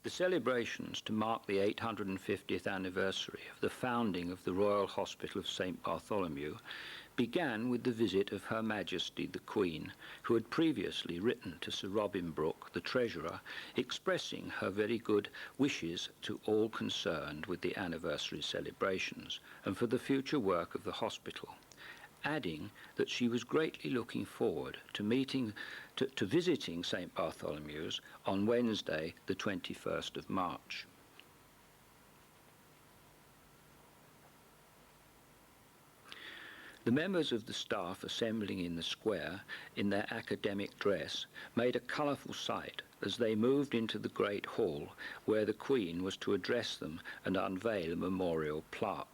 The celebrations to mark the 850th anniversary of the founding of the Royal Hospital of St Bartholomew began with the visit of Her Majesty the Queen, who had previously written to Sir Robin Brooke, the Treasurer, expressing her very good wishes to all concerned with the anniversary celebrations and for the future work of the hospital, adding that she was greatly looking forward to visiting St Bartholomew's on Wednesday the 21st of March. The members of the staff assembling in the square in their academic dress made a colourful sight as they moved into the great hall where the Queen was to address them and unveil a memorial plaque.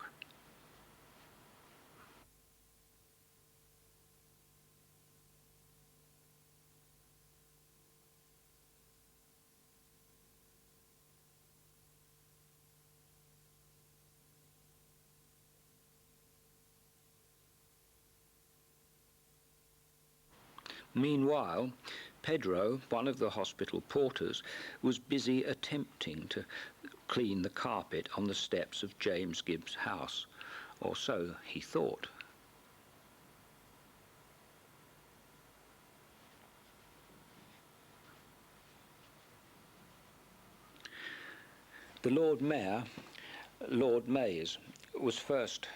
Meanwhile, Pedro, one of the hospital porters, was busy attempting to clean the carpet on the steps of James Gibbs' house, or so he thought. The Lord Mayor, Lord Mays, was first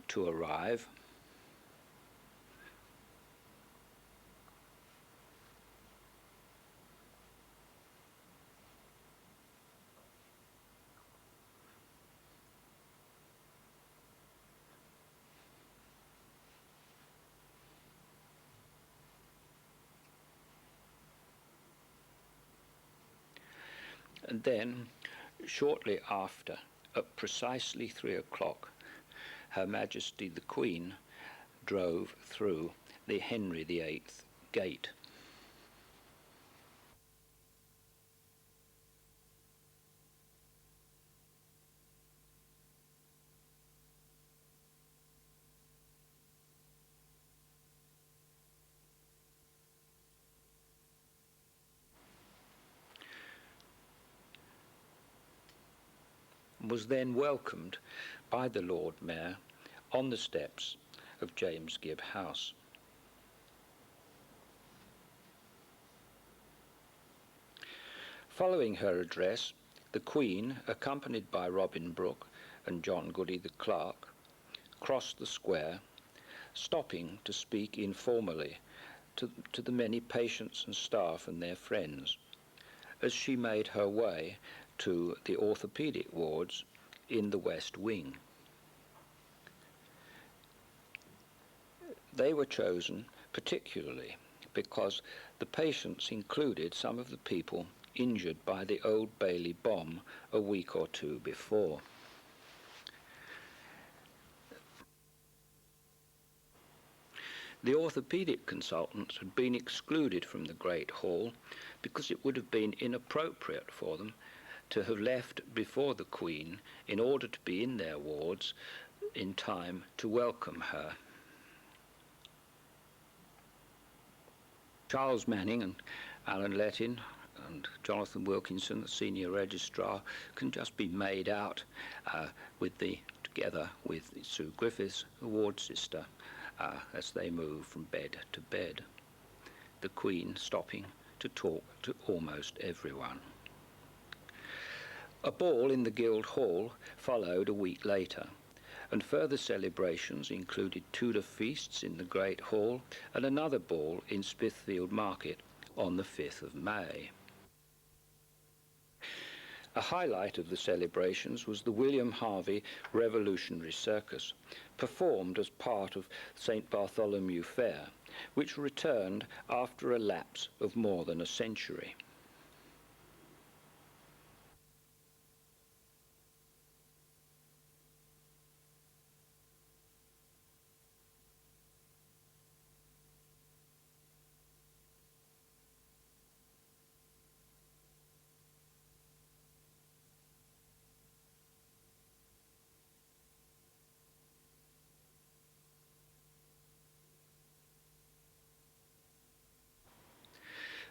to arrive. And then, shortly after, at precisely 3 o'clock, Her Majesty the Queen drove through the Henry VIII gate. Was then welcomed by the Lord Mayor on the steps of James Gibbs' house. Following her address, the Queen, accompanied by Robin Brooke and John Goody the clerk, crossed the square, stopping to speak informally to the many patients and staff and their friends, as she made her way to the orthopaedic wards in the West Wing. They were chosen particularly because the patients included some of the people injured by the Old Bailey bomb a week or two before. The orthopaedic consultants had been excluded from the Great Hall because it would have been inappropriate for them to have left before the Queen in order to be in their wards in time to welcome her. Charles Manning and Alan Lettin and Jonathan Wilkinson, the senior registrar, can just be made out together with Sue Griffiths, the ward sister, as they move from bed to bed, the Queen stopping to talk to almost everyone. A ball in the Guild Hall followed a week later, and further celebrations included Tudor feasts in the Great Hall and another ball in Smithfield Market on the 5th of May. A highlight of the celebrations was the William Harvey Revolutionary Circus, performed as part of St Bartholomew Fair, which returned after a lapse of more than a century.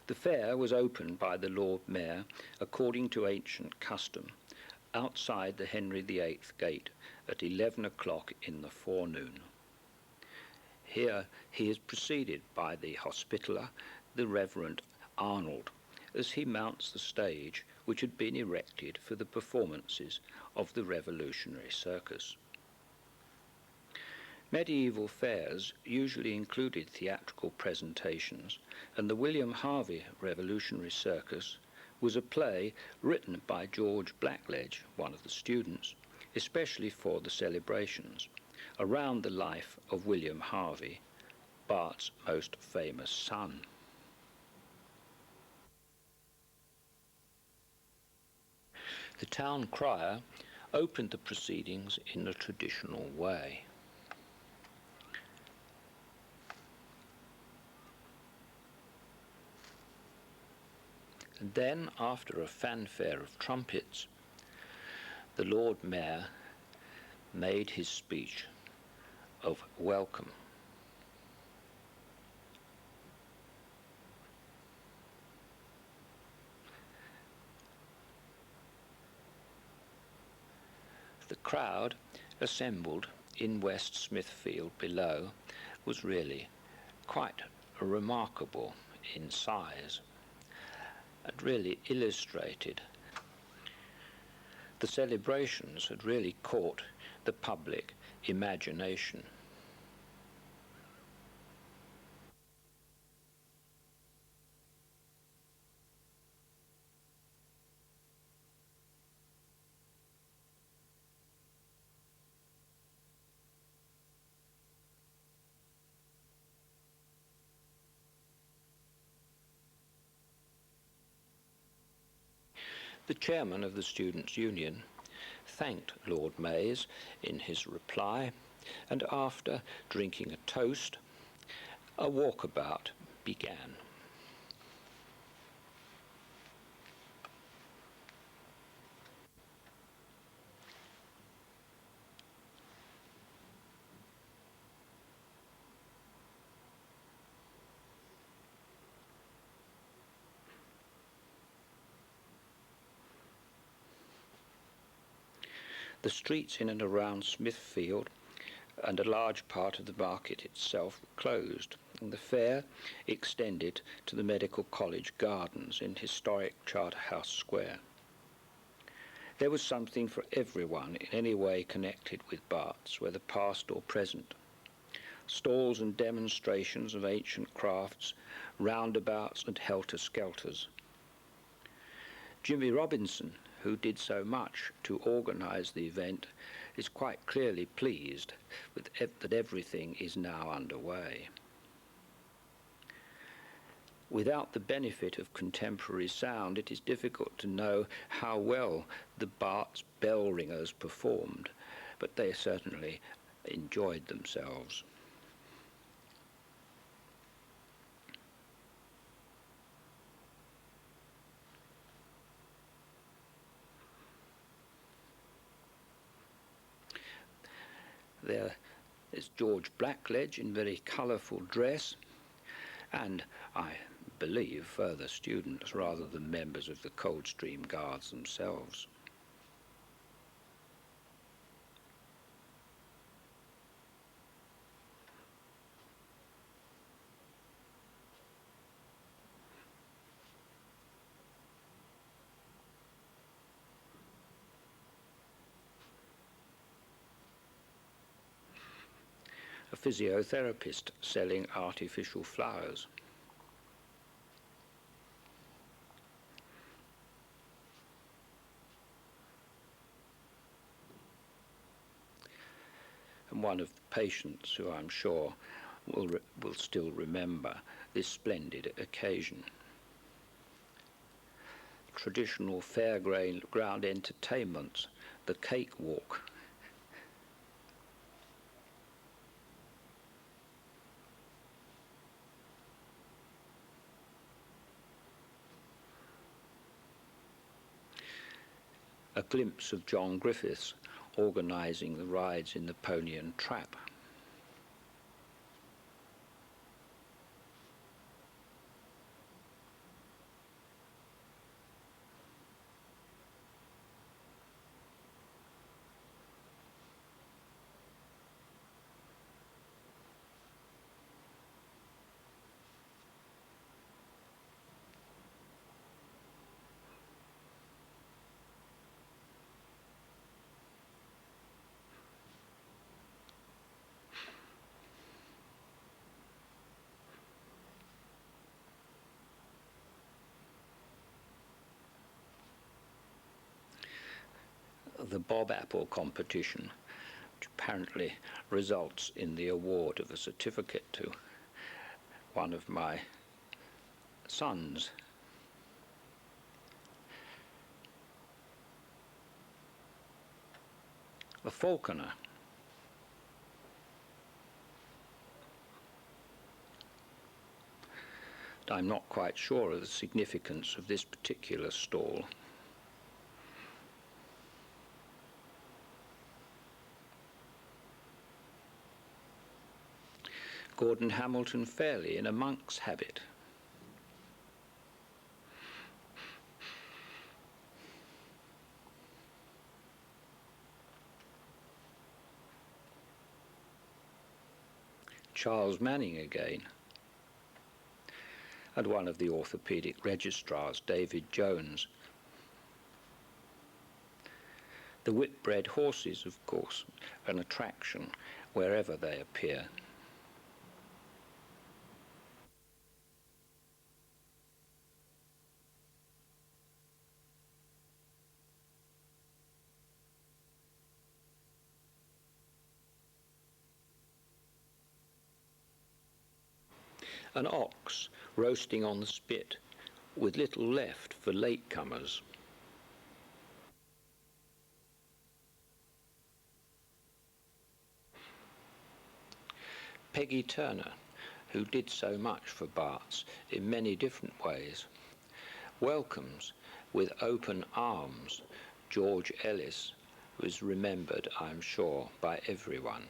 The fair was opened by the Lord Mayor, according to ancient custom, outside the Henry VIII gate at 11 o'clock in the forenoon. Here he is preceded by the Hospitaller, the Reverend Arnold, as he mounts the stage which had been erected for the performances of the revolutionary circus. Medieval fairs usually included theatrical presentations, and the William Harvey Revolutionary Circus was a play written by George Blackledge, one of the students, especially for the celebrations, around the life of William Harvey, Bart's most famous son. The town crier opened the proceedings in the traditional way. And then, after a fanfare of trumpets, the Lord Mayor made his speech of welcome. The crowd assembled in West Smithfield below was really quite remarkable in size. It really illustrated the celebrations had really caught the public imagination. The chairman of the Students' Union thanked Lord Mays in his reply, and after drinking a toast, a walkabout began. The streets in and around Smithfield and a large part of the market itself were closed, and the fair extended to the Medical College gardens in historic Charterhouse Square. There was something for everyone in any way connected with Barts, whether past or present. Stalls and demonstrations of ancient crafts, roundabouts and helter-skelters. Jimmy Robinson, who did so much to organise the event, is quite clearly pleased with that everything is now underway. Without the benefit of contemporary sound, it is difficult to know how well the Barts bell ringers performed, but they certainly enjoyed themselves. There is George Blackledge in very colourful dress, and I believe further students rather than members of the Coldstream Guards themselves. A physiotherapist selling artificial flowers. And one of the patients who I'm sure will still remember this splendid occasion. Traditional fairground entertainments, the cakewalk. A glimpse of John Griffiths organising the rides in the Pony and Trap. the Bob Apple competition, which apparently results in the award of a certificate to one of my sons. A falconer. I'm not quite sure of the significance of this particular stall. Gordon Hamilton Fairley in a monk's habit. Charles Manning again. And one of the orthopaedic registrars, David Jones. The whip-bred horses, of course, an attraction wherever they appear. An ox roasting on the spit, with little left for latecomers. Peggy Turner, who did so much for Barts in many different ways, welcomes with open arms George Ellis, who is remembered, I'm sure, by everyone.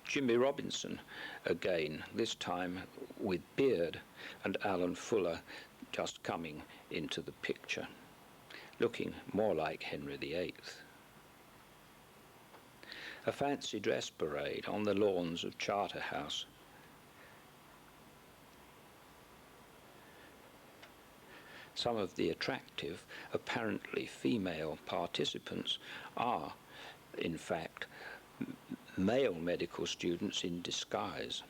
Jimmy Robinson again, this time with beard, and Alan Fuller just coming into the picture, looking more like Henry VIII. A fancy dress parade on the lawns of Charterhouse. Some of the attractive, apparently female participants are, in fact, male medical students in disguise.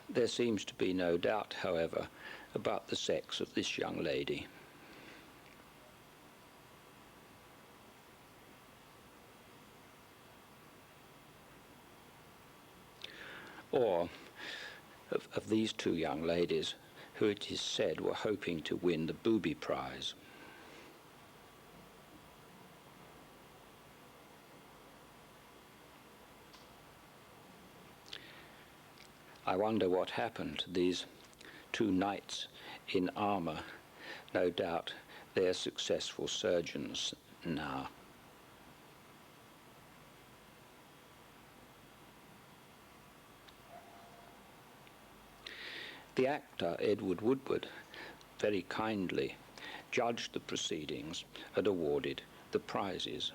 There seems to be no doubt, however, about the sex of this young lady. Or of these two young ladies who it is said were hoping to win the Booby Prize. I wonder what happened to these two knights in armour. No doubt they're successful surgeons now. The actor, Edward Woodward, very kindly judged the proceedings and awarded the prizes.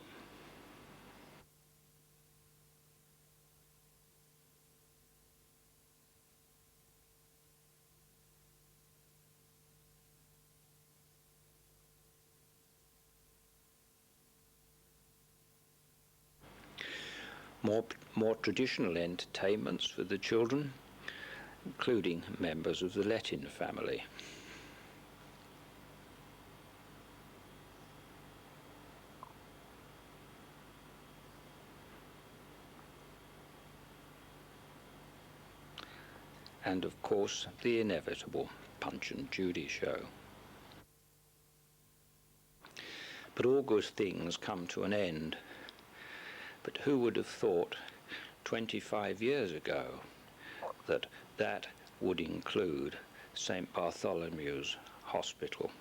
More traditional entertainments for the children, including members of the Lettin family. And of course, the inevitable Punch and Judy show. But all good things come to an end. But who would have thought 25 years ago that that would include St. Bartholomew's Hospital?